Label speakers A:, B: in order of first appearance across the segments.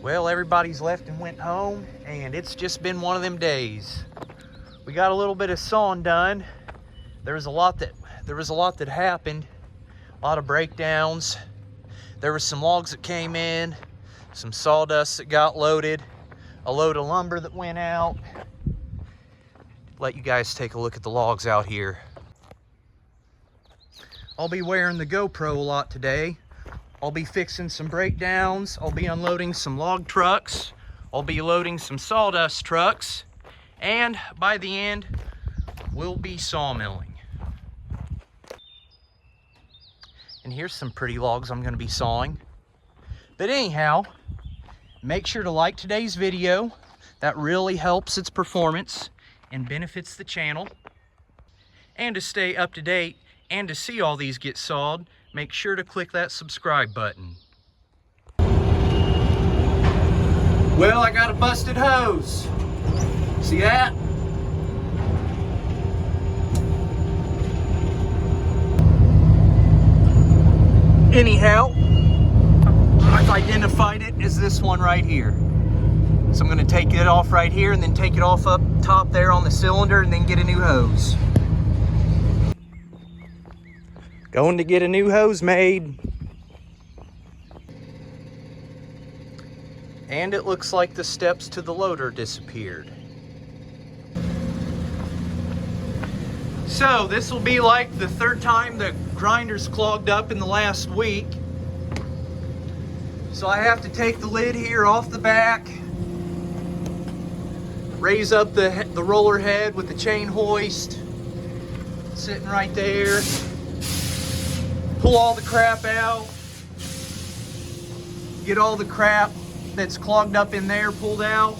A: Well, everybody's left and went home, and it's just been one of them days. We got a little bit of sawing done. There was a lot that happened, a lot of breakdowns. There was some logs that came in, some sawdust that got loaded, a load of lumber that went out. Let you guys take a look at the logs out here. I'll be wearing the GoPro a lot today. I'll be fixing some breakdowns. I'll be unloading some log trucks. I'll be loading some sawdust trucks. And by the end, we'll be sawmilling. And here's some pretty logs I'm gonna be sawing. But anyhow, make sure to like today's video. That really helps its performance and benefits the channel. And to stay up to date and to see all these get sawed, make sure to click that subscribe button. Well, I got a busted hose. See that? Anyhow, I've identified it as this one right here. So I'm gonna take it off right here and then take it off up top there on the cylinder and then get a new hose. Going to get a new hose made. And it looks like the steps to the loader disappeared. So this will be like the third time the grinder's clogged up in the last week. So I have to take the lid here off the back, raise up the roller head with the chain hoist, sitting right there. Pull all the crap out, get all the crap that's clogged up in there pulled out,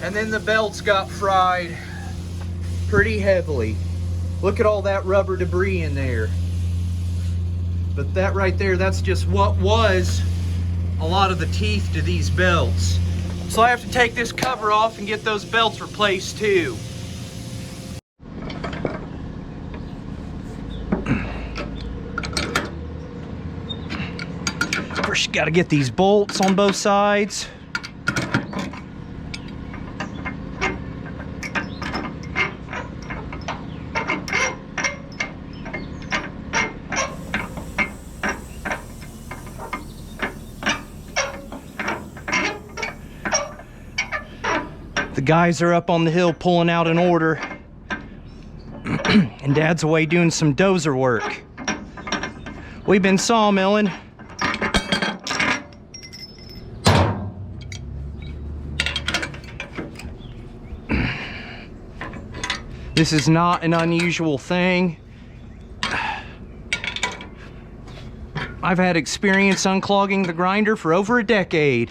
A: and then the belts got fried pretty heavily. Look at all that rubber debris in there. But that right there, that's just what was a lot of the teeth to these belts. So I have to take this cover off and get those belts replaced too. First, you gotta get these bolts on both sides. The guys are up on the hill pulling out an order, and Dad's away doing some dozer work. We've been sawmilling. This is not an unusual thing. I've had experience unclogging the grinder for over a decade.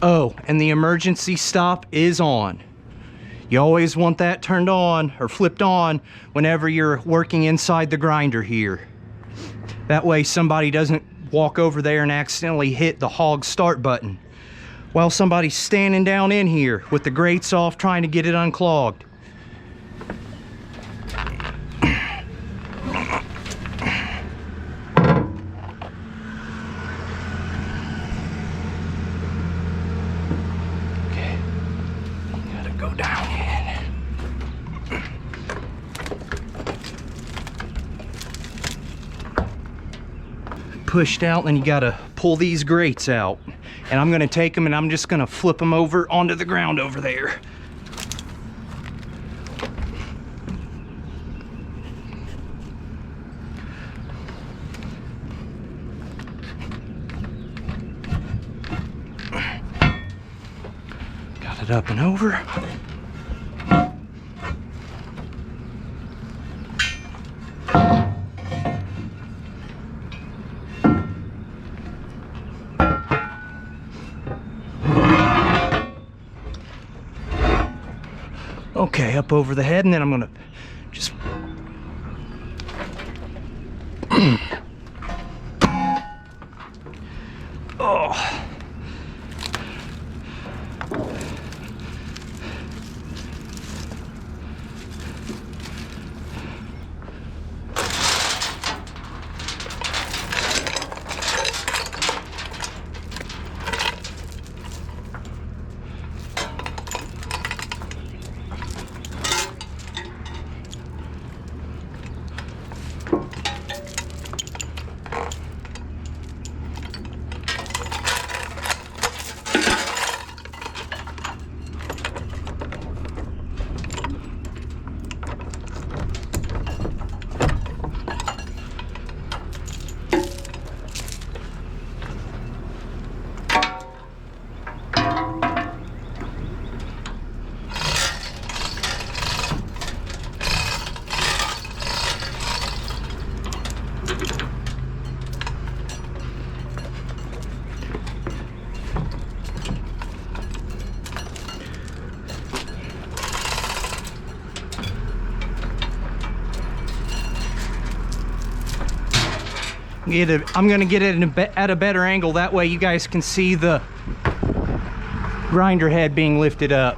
A: Oh, and the emergency stop is on. You always want that turned on or flipped on whenever you're working inside the grinder here. That way somebody doesn't walk over there and accidentally hit the hog start button while somebody's standing down in here with the grates off trying to get it unclogged. Pushed out, then you gotta pull these grates out, and I'm gonna take them and I'm just gonna flip them over onto the ground over there. it up and over. Okay, up over the head, and then I'm gonna just oh. I'm gonna get it at a better angle, that way you guys can see the grinder head being lifted up.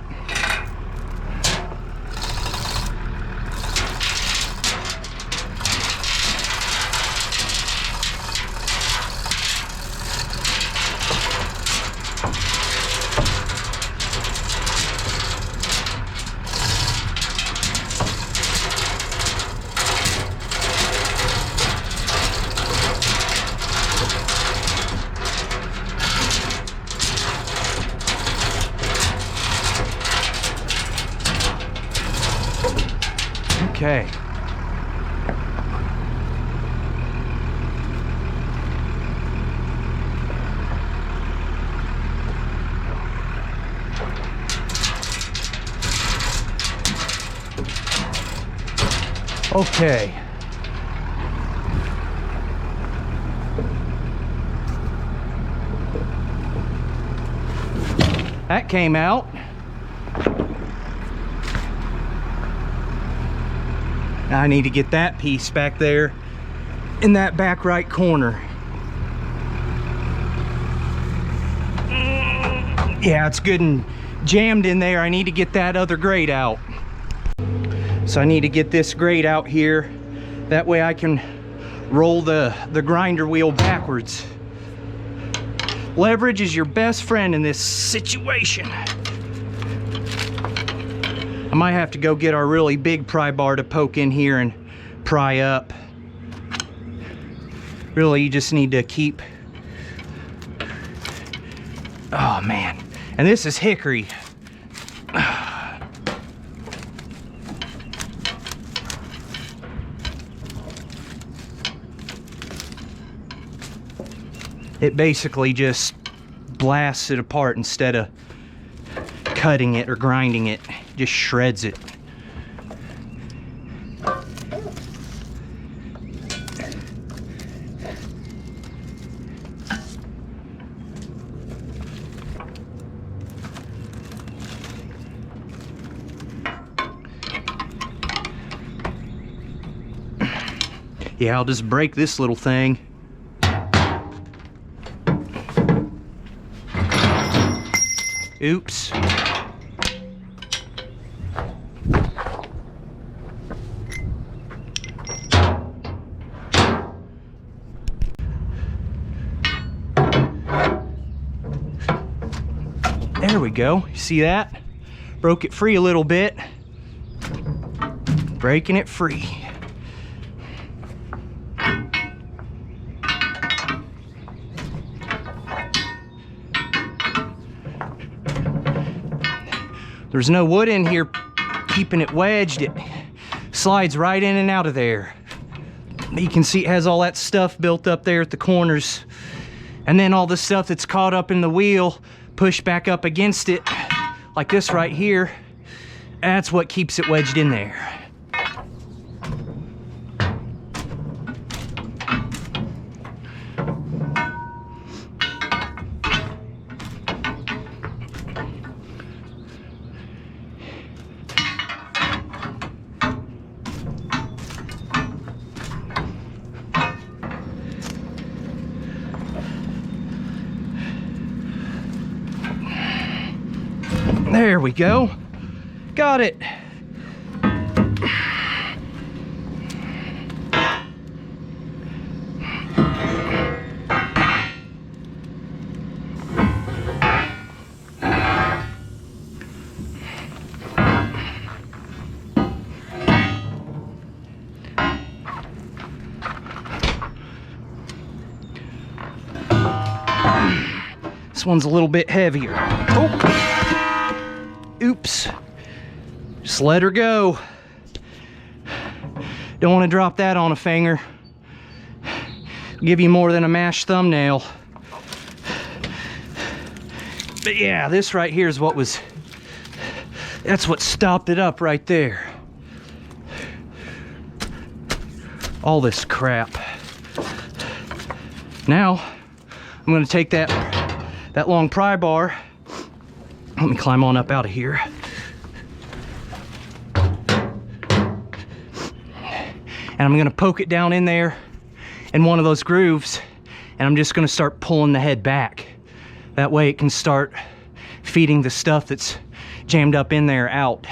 A: Okay. Okay. That came out. Now I need to get that piece back there in that back right corner. Yeah, it's good and jammed in there. I need to get that other grate out. So I need to get this grate out here. That way I can roll the grinder wheel backwards. Leverage is your best friend in this situation. I might have to go get our really big pry bar to poke in here and pry up. Really, you just need to keep... Oh man, and this is hickory. It basically just blasts it apart instead of cutting it or grinding it. Just shreds it. Yeah, I'll just break this little thing. Oops. There we go. You see that? Broke it free a little bit. Breaking it free. There's no wood in here keeping it wedged. It slides right in and out of there. You can see it has all that stuff built up there at the corners. And then all the stuff that's caught up in the wheel pushed back up against it like this right here, that's what keeps it wedged in there. There we go. Got it. This one's a little bit heavier. Oh. Oops. Just let her go. Don't want to drop that on a finger. Give you more than a mashed thumbnail. But yeah, this right here is that's what stopped it up right there. All this crap. Now, I'm going to take that long pry bar. Let me climb on up out of here. And I'm gonna poke it down in there in one of those grooves, and I'm just gonna start pulling the head back. That way it can start feeding the stuff that's jammed up in there out.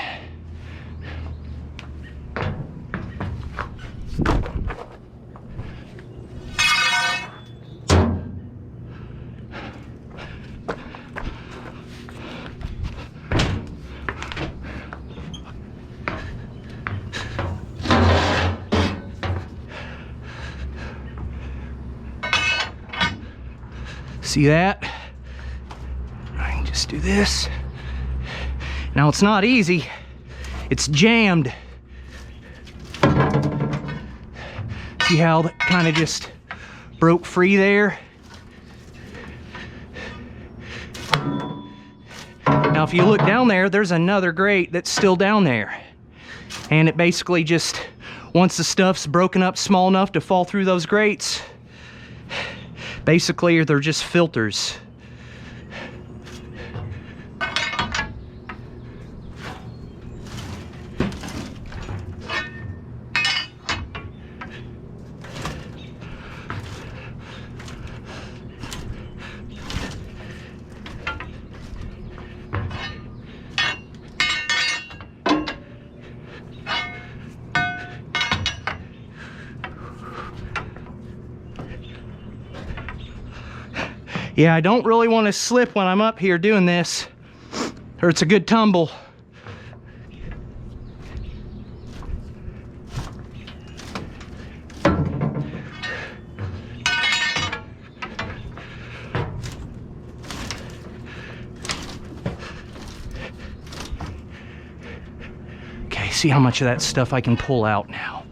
A: See that? I can just do this. Now it's not easy. It's jammed. See how that kind of just broke free there? Now if you look down there, there's another grate that's still down there. And it basically just, once the stuff's broken up small enough to fall through those grates, basically they're just filters. Yeah, I don't really want to slip when I'm up here doing this, or it's a good tumble. Okay, see how much of that stuff I can pull out now.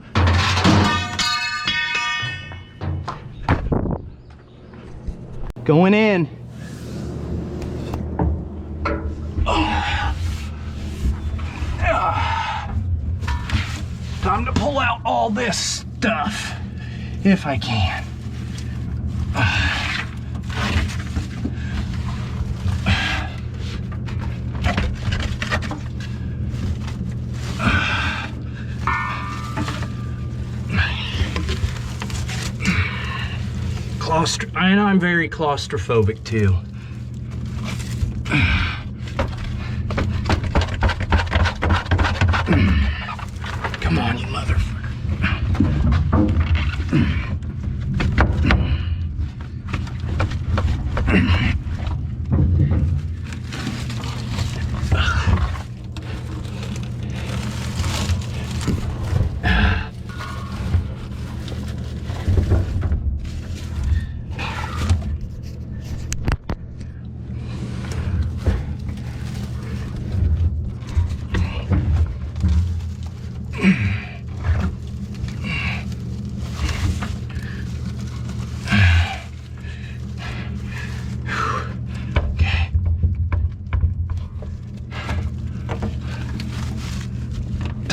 A: Going in. Time to pull out all this stuff, if I can. I know I'm very claustrophobic too. Come on, you motherfucker.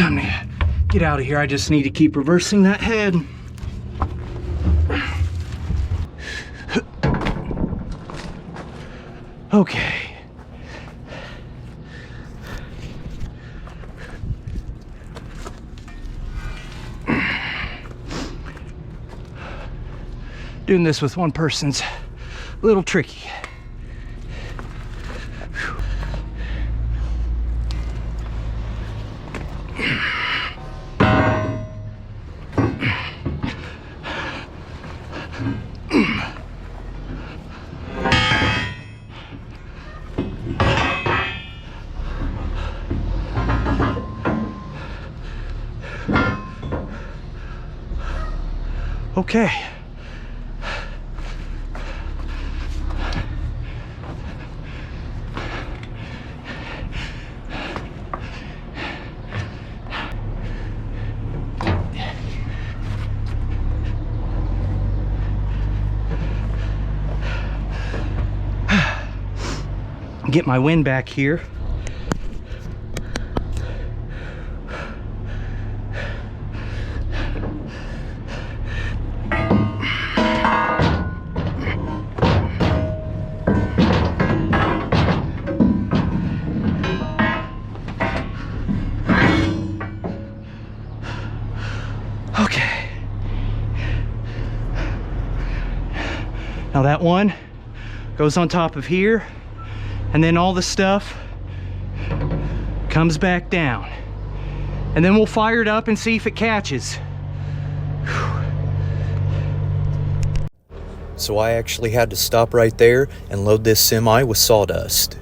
B: Time to get out of here. I just need to keep reversing that head. Okay. Doing this with one person's a little tricky. Okay. Get my wind back here. Okay. Now that one goes on top of here, and then all the stuff comes back down. And then we'll fire it up and see if it catches.
A: So I actually had to stop right there and load this semi with sawdust.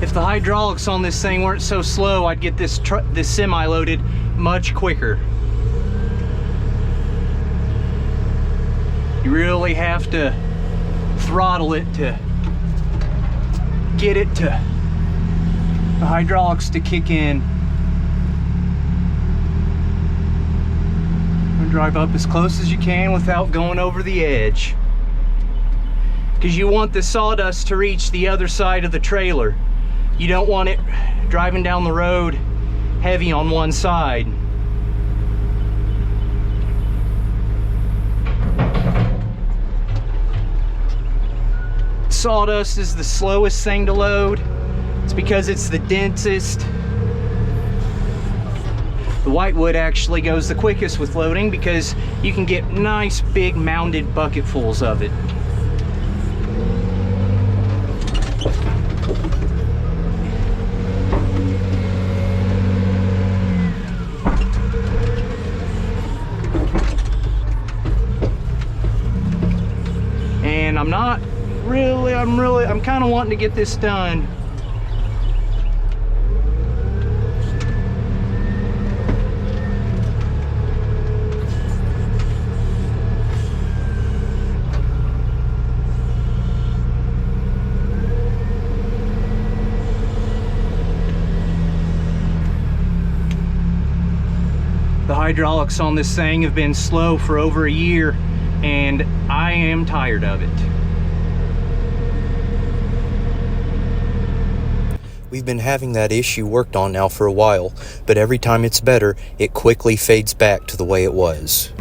B: If the hydraulics on this thing weren't so slow, I'd get this semi loaded much quicker. You really have to throttle it to get it to the hydraulics to kick in. And drive up as close as you can without going over the edge, because you want the sawdust to reach the other side of the trailer. You don't want it driving down the road heavy on one side. Sawdust is the slowest thing to load. It's because it's the densest. The whitewood actually goes the quickest with loading because you can get nice big mounded bucketfuls of it. And I'm kind of wanting to get this done. The hydraulics on this thing have been slow for over a year, and I am tired of it.
A: We've been having that issue worked on now for a while, but every time it's better, it quickly fades back to the way it was.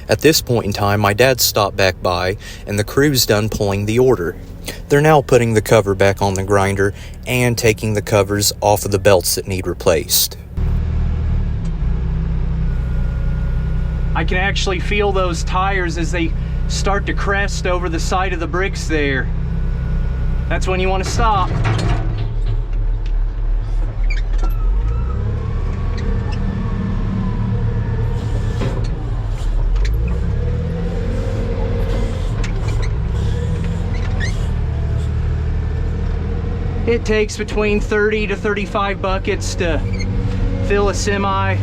C: At this point in time, my dad stopped back by, and the crew's done pulling the order. They're now putting the cover back on the grinder and taking the covers off of the belts that need replaced.
B: I can actually feel those tires as they start to crest over the side of the bricks there. That's when you want to stop. It takes between 30 to 35 buckets to fill a semi.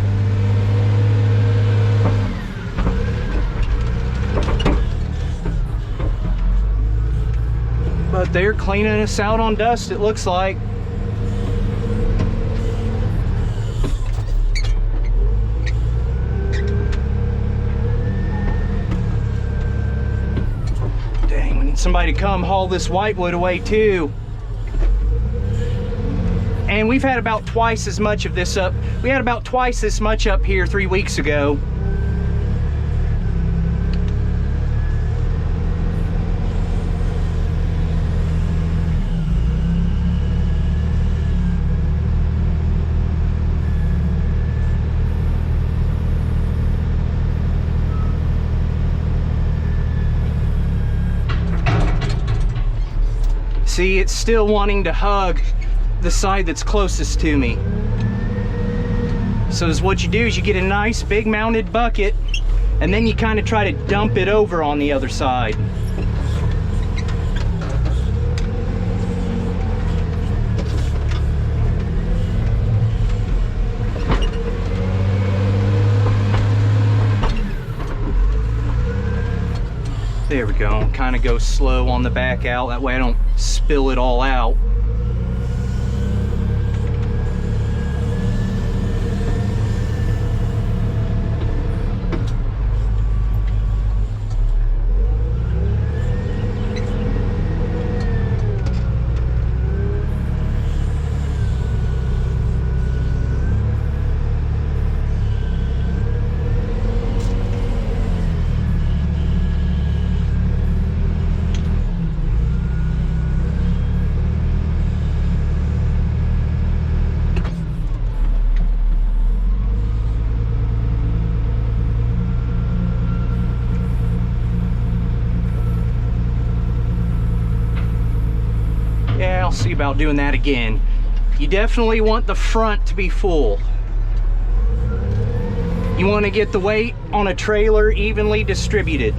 B: But they're cleaning us out on dust, it looks like. Dang, we need somebody to come haul this whitewood away too. And we've had about twice as much of this up. We had about twice this much up here 3 weeks ago. See, it's still wanting to hug the side that's closest to me. So what you do is you get a nice big mounted bucket, and then you kind of try to dump it over on the other side. There we go. Kind of go slow on the back out, that way I don't spill it all out. I'll see about doing that again. You definitely want the front to be full. You want to get the weight on a trailer evenly distributed.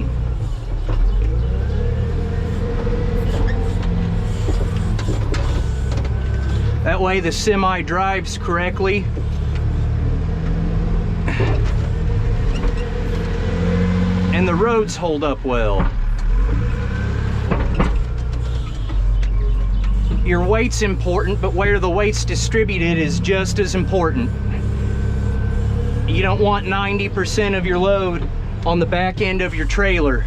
B: That way the semi drives correctly. And the roads hold up well. Your weight's important, but where the weight's distributed is just as important. You don't want 90% of your load on the back end of your trailer.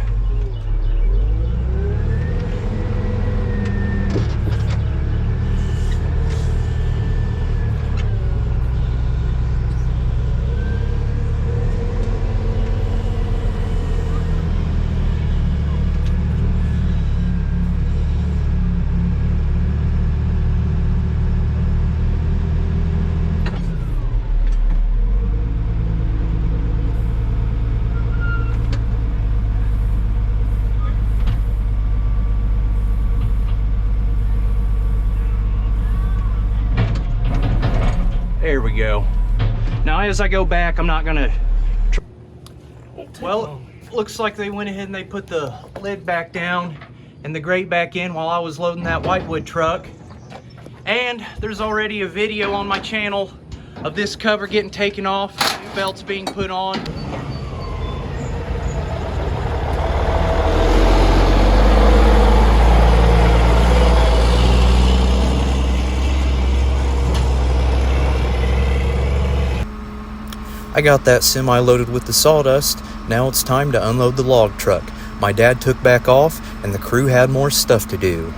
B: There we go. Now as I go back, I'm not gonna... Well, looks like they went ahead and they put the lid back down and the grate back in while I was loading that whitewood truck. And there's already a video on my channel of this cover getting taken off, new belts being put on.
C: I got that semi loaded with the sawdust. Now it's time to unload the log truck. My dad took back off, and the crew had more stuff to do.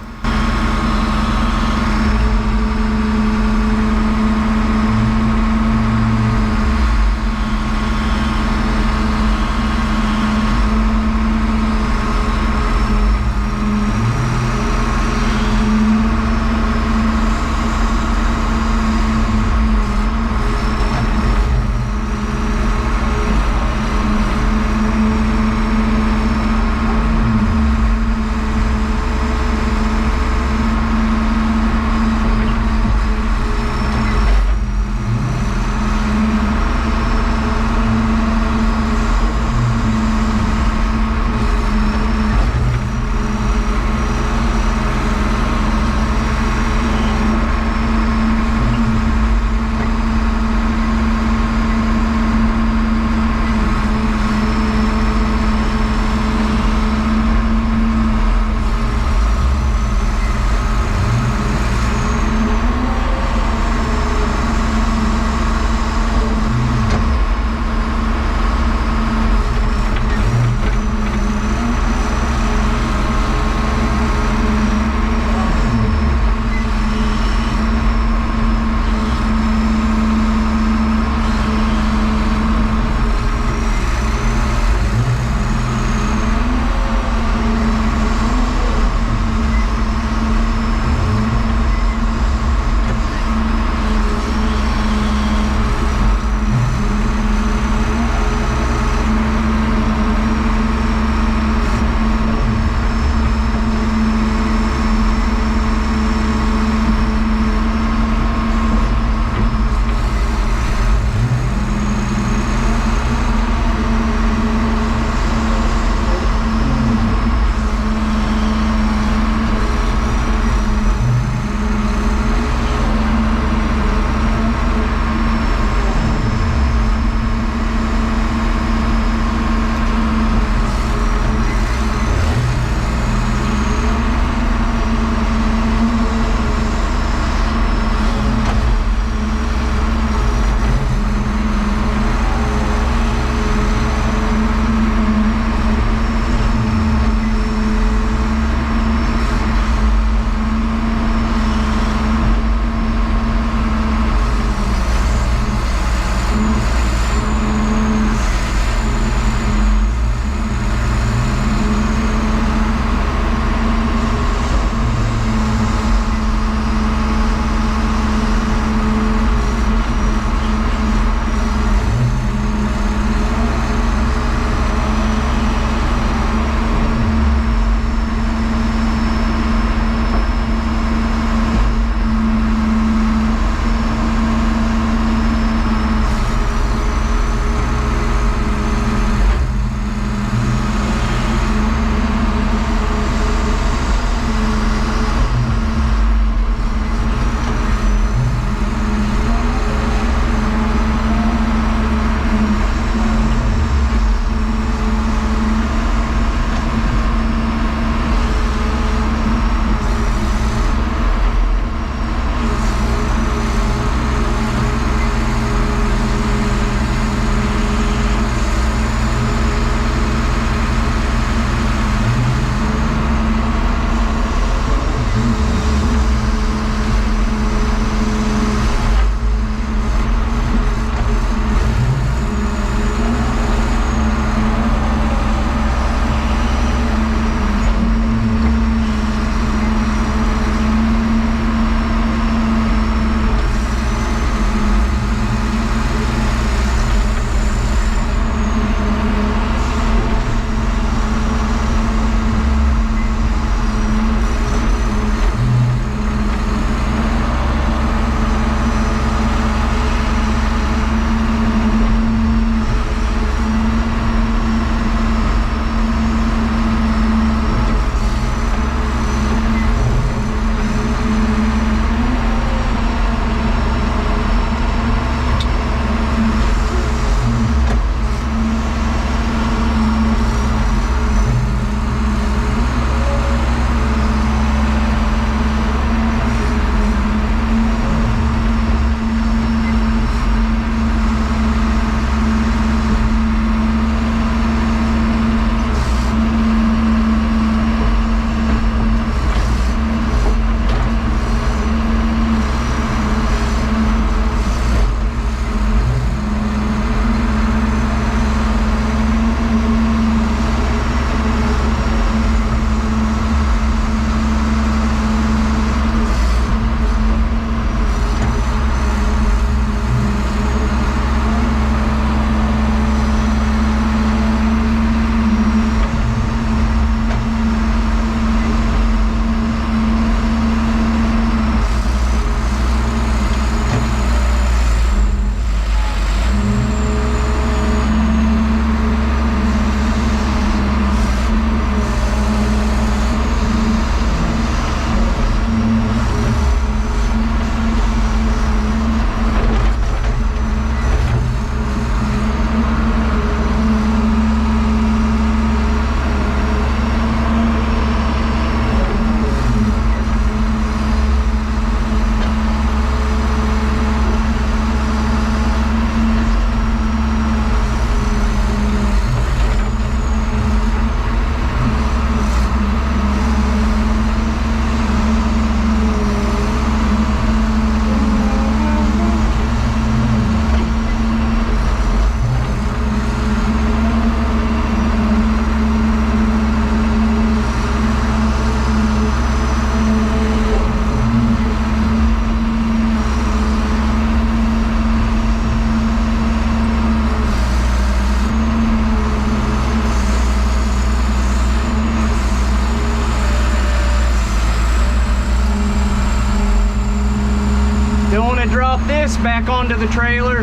B: drop this back onto the trailer.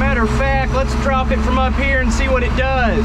B: Matter of fact, let's drop it from up here and see what it does.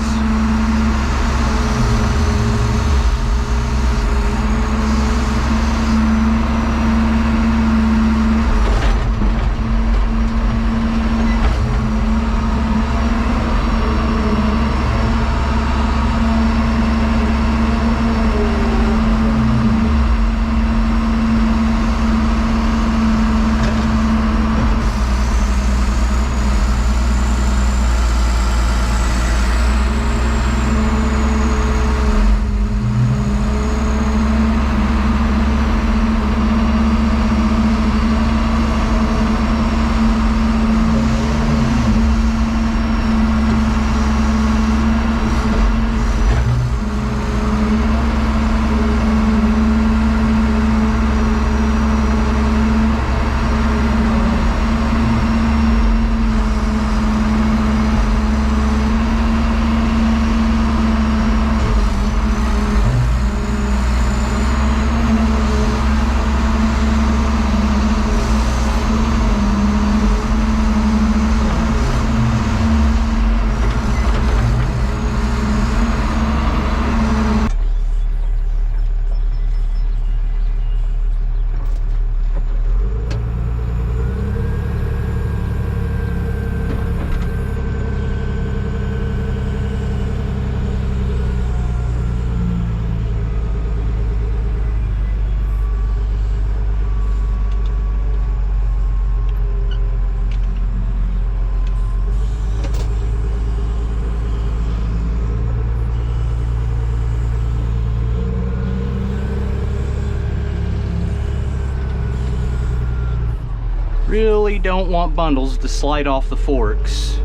B: Really don't want bundles to slide off the forks.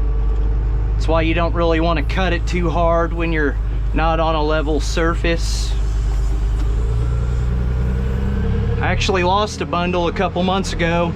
B: That's why you don't really want to cut it too hard when you're not on a level surface. I actually lost a bundle a couple months ago.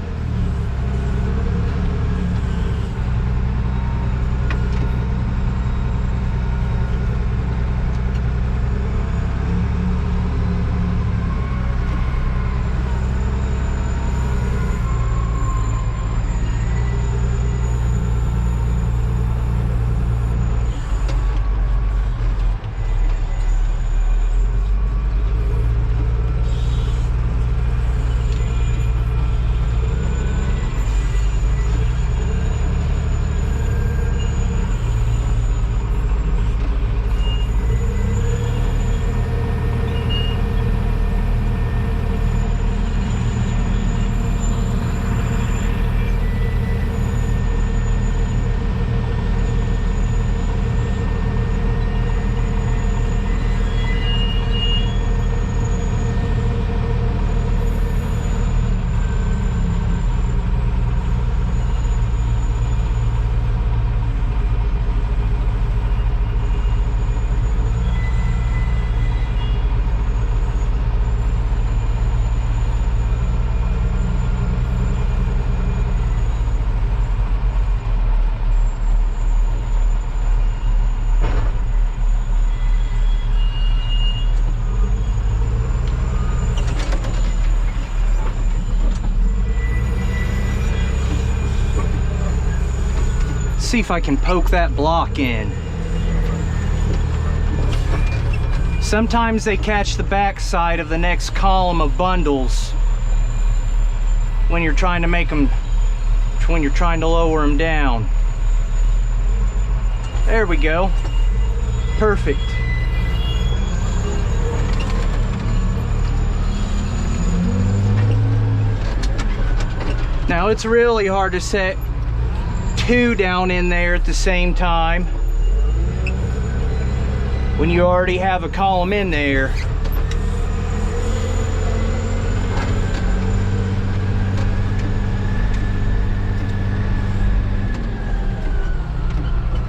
B: See if I can poke that block in. Sometimes they catch the back side of the next column of bundles when you're trying to make them, when you're trying to lower them down. There we go. Perfect. Now it's really hard to set two down in there at the same time when you already have a column in there.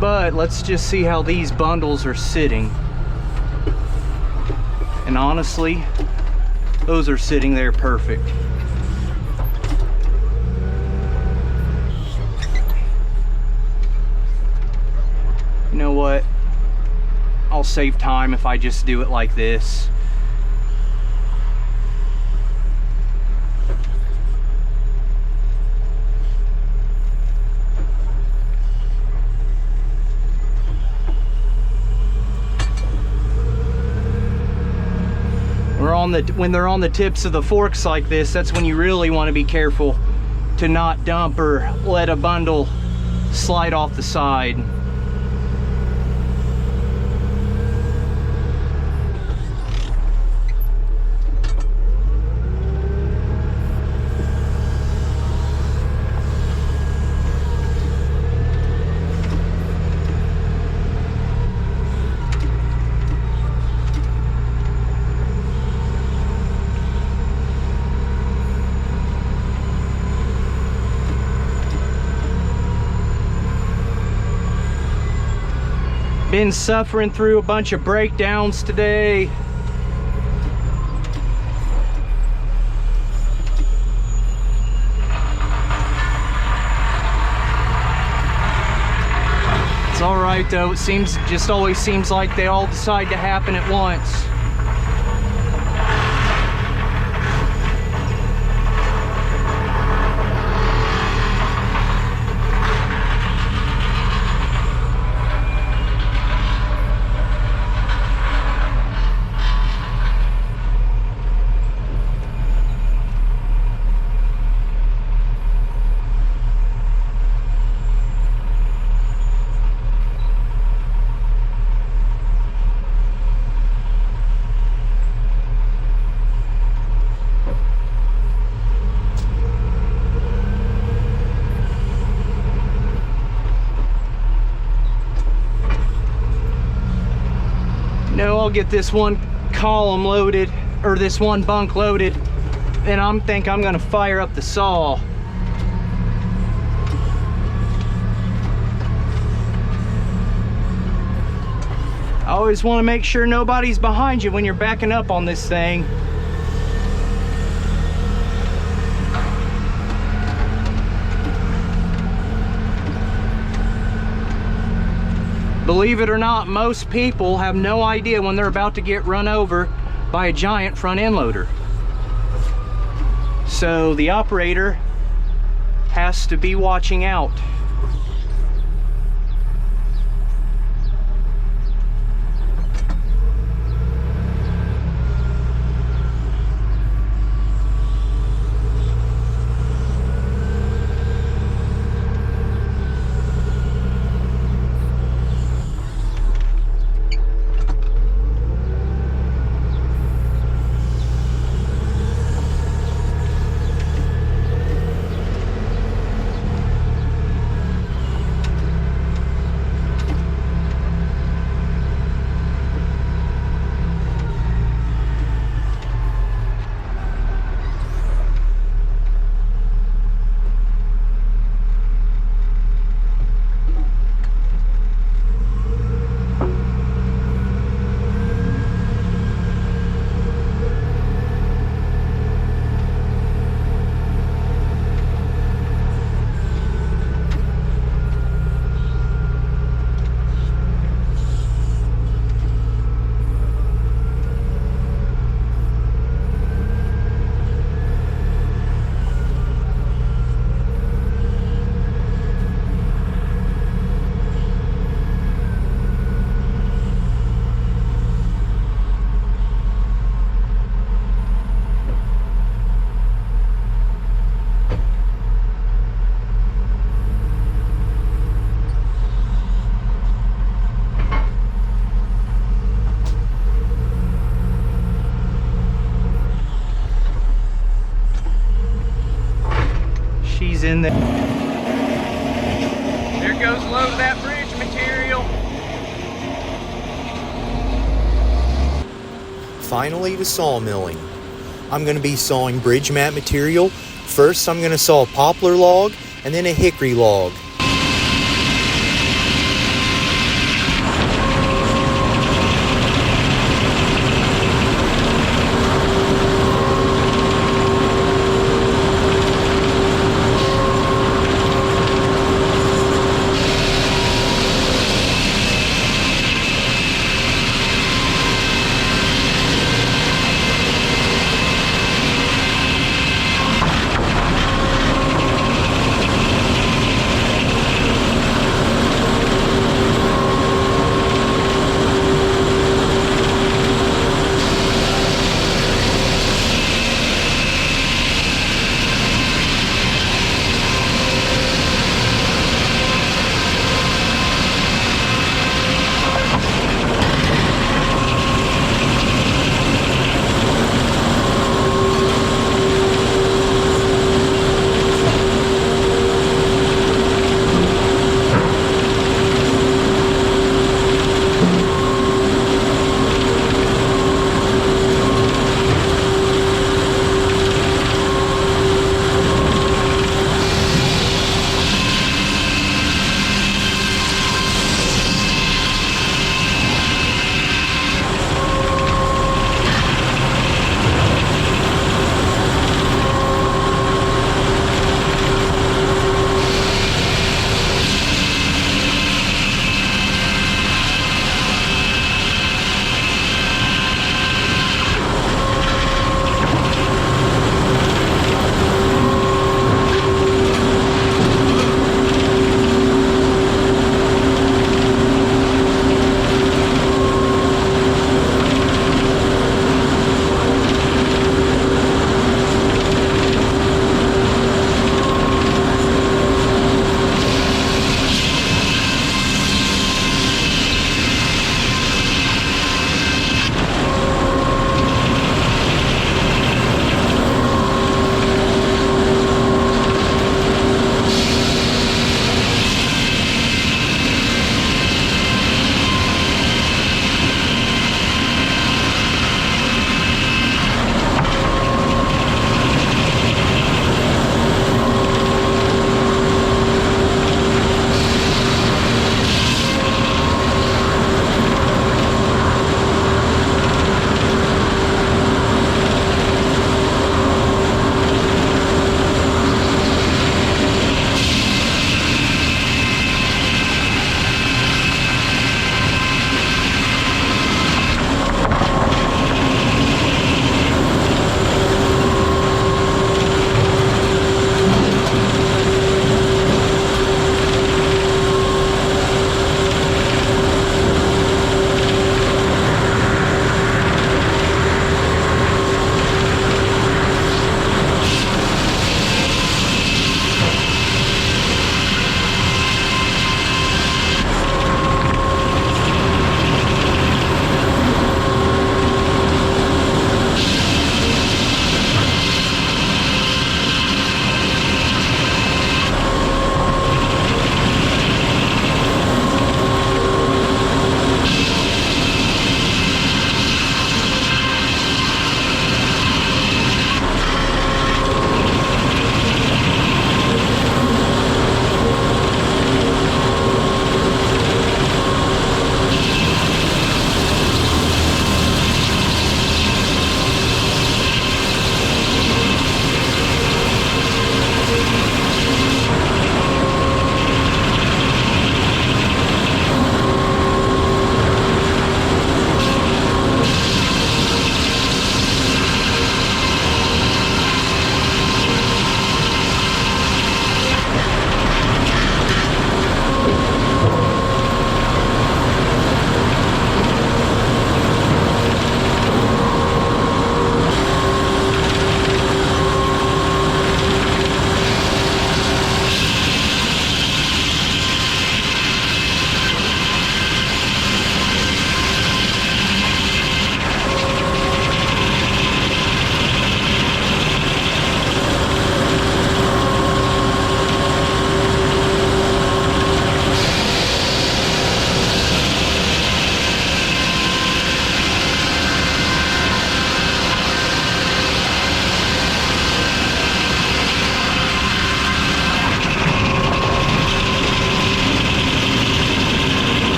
B: But let's just see how these bundles are sitting. And honestly, those are sitting there perfect. You know what? I'll save time if I just do it like this. when they're on the tips of the forks like this, that's when you really want to be careful to not dump or let a bundle slide off the side. Been suffering through a bunch of breakdowns today. It's all right though. Just always seems like they all decide to happen at once. I'll get this one column loaded, or this one bunk loaded, and I'm gonna fire up the saw. I always want to make sure nobody's behind you when you're backing up on this thing. Believe it or not, most people have no idea when they're about to get run over by a giant front end loader. So the operator has to be watching out. In there. There goes a load of that bridge material.
C: Finally to sawmilling. I'm going to be sawing bridge mat material. First I'm going to saw a poplar log and then a hickory log.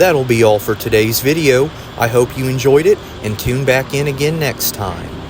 C: That'll be all for today's video. I hope you enjoyed it and tune back in again next time.